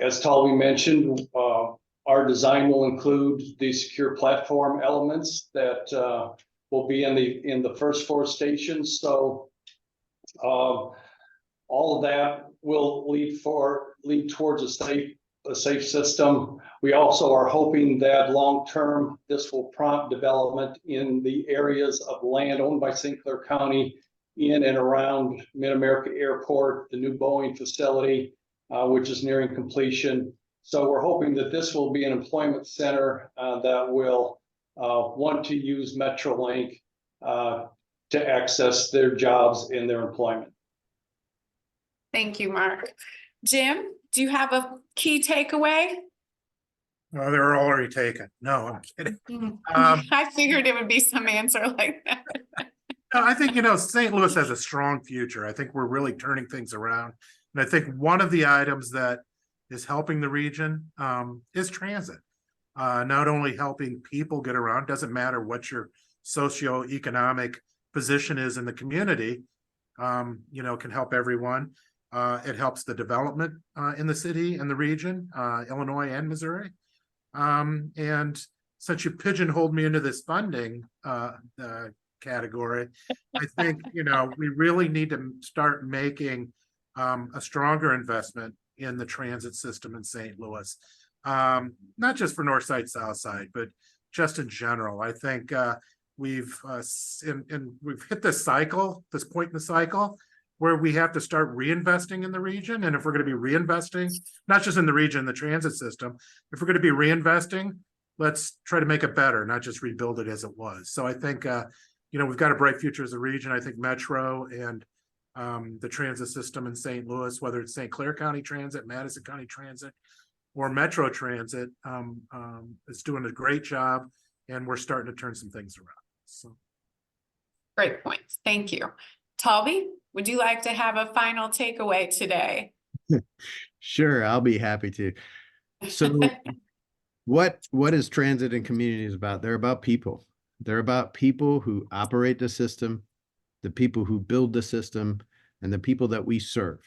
As Talby mentioned, our design will include the secure platform elements that will be in the first 4 stations. So all of that will lead towards a safe system. We also are hoping that long-term, this will prompt development in the areas of land owned by St. Clair County in and around Mid-America Airport, the new Boeing facility, which is nearing completion. So we're hoping that this will be an employment center that will want to use Metrolink to access their jobs and their employment. Thank you, Mark. Jim, do you have a key takeaway? Oh, they're already taken. No, I'm kidding. I figured it would be some answer like that. I think, St. Louis has a strong future. I think we're really turning things around. And I think one of the items that is helping the region is transit. Not only helping people get around, doesn't matter what your socioeconomic position is in the community, can help everyone. It helps the development in the city and the region, Illinois and Missouri. And since you pigeonholed me into this funding category, I think, we really need to start making a stronger investment in the transit system in St. Louis, not just for North Side, South Side, but just in general. I think we've hit this point in the cycle where we have to start reinvesting in the region. And if we're going to be reinvesting, not just in the region, the transit system, if we're going to be reinvesting, let's try to make it better, not just rebuild it as it was. So I think, we've got a bright future as a region. I think Metro and the transit system in St. Louis, whether it's St. Clair County Transit, Madison County Transit, or Metro Transit, is doing a great job, and we're starting to turn some things around. So, great points. Thank you. Talby, would you like to have a final takeaway today? Sure, I'll be happy to. So what is transit and communities about? They're about people. They're about people who operate the system, the people who build the system, and the people that we serve.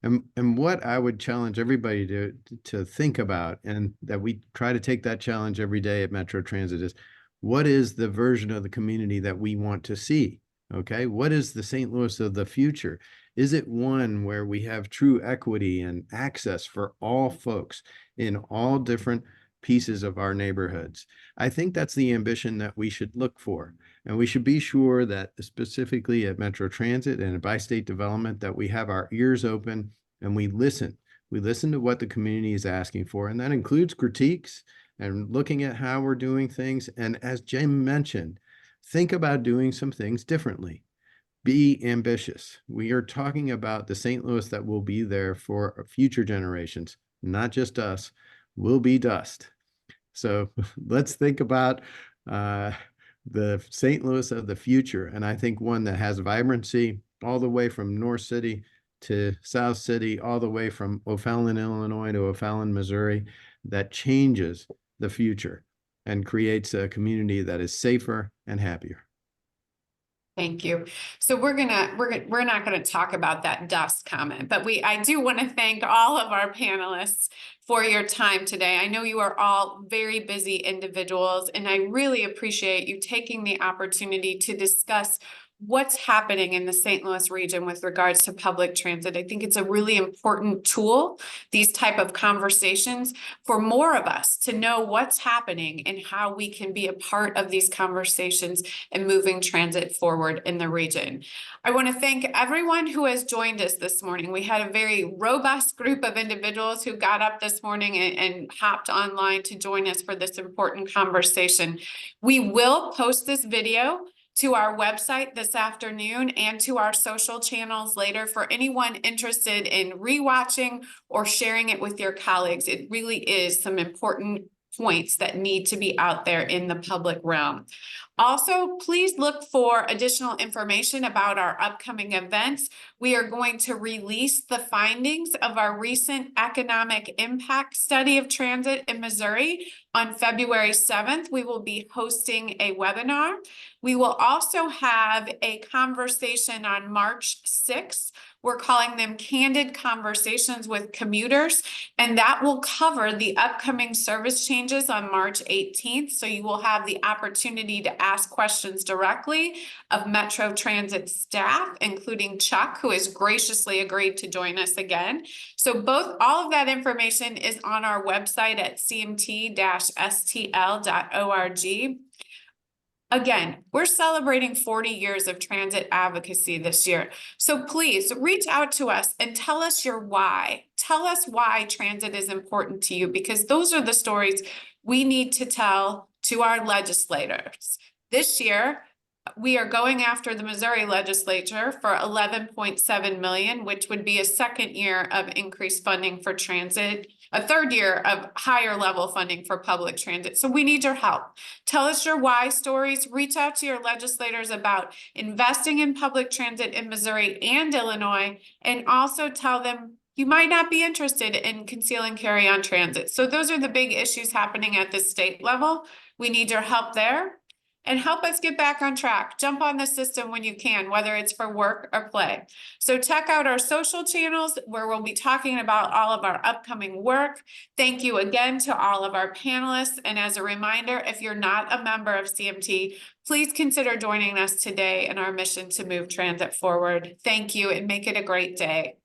And what I would challenge everybody to think about, and that we try to take that challenge every day at Metro Transit, is what is the version of the community that we want to see? Okay, what is the St. Louis of the future? Is it one where we have true equity and access for all folks in all different pieces of our neighborhoods? I think that's the ambition that we should look for. And we should be sure that specifically at Metro Transit and at Bi-State Development, that we have our ears open and we listen. We listen to what the community is asking for, and that includes critiques and looking at how we're doing things. And as Jim mentioned, think about doing some things differently. Be ambitious. We are talking about the St. Louis that will be there for future generations, not just us. We'll be dust. So let's think about the St. Louis of the future. And I think one that has vibrancy all the way from North City to South City, all the way from O'Fallon, Illinois to O'Fallon, Missouri, that changes the future and creates a community that is safer and happier. Thank you. So we're not gonna talk about that dust comment, but I do want to thank all of our panelists for your time today. I know you are all very busy individuals, and I really appreciate you taking the opportunity to discuss what's happening in the St. Louis region with regards to public transit. I think it's a really important tool, these type of conversations, for more of us to know what's happening and how we can be a part of these conversations and moving transit forward in the region. I want to thank everyone who has joined us this morning. We had a very robust group of individuals who got up this morning and hopped online to join us for this important conversation. We will post this video to our website this afternoon and to our social channels later for anyone interested in rewatching or sharing it with your colleagues. It really is some important points that need to be out there in the public realm. Also, please look for additional information about our upcoming events. We are going to release the findings of our recent economic impact study of transit in Missouri on February 7th. We will be hosting a webinar. We will also have a conversation on March 6th. We're calling them Candid Conversations with Commuters, and that will cover the upcoming service changes on March 18th. So you will have the opportunity to ask questions directly of Metro Transit staff, including Chuck, who has graciously agreed to join us again. So all of that information is on our website at cmt-stl.org. Again, we're celebrating 40 years of transit advocacy this year. So please reach out to us and tell us your why. Tell us why transit is important to you, because those are the stories we need to tell to our legislators. This year, we are going after the Missouri legislature for 11.7 million, which would be a second year of increased funding for transit, a third year of higher level funding for public transit. So we need your help. Tell us your why stories. Reach out to your legislators about investing in public transit in Missouri and Illinois, and also tell them you might not be interested in conceal and carry on transit. So those are the big issues happening at the state level. We need your help there. And help us get back on track. Jump on the system when you can, whether it's for work or play. So check out our social channels where we'll be talking about all of our upcoming work. Thank you again to all of our panelists. And as a reminder, if you're not a member of CMT, please consider joining us today in our mission to move transit forward. Thank you and make it a great day.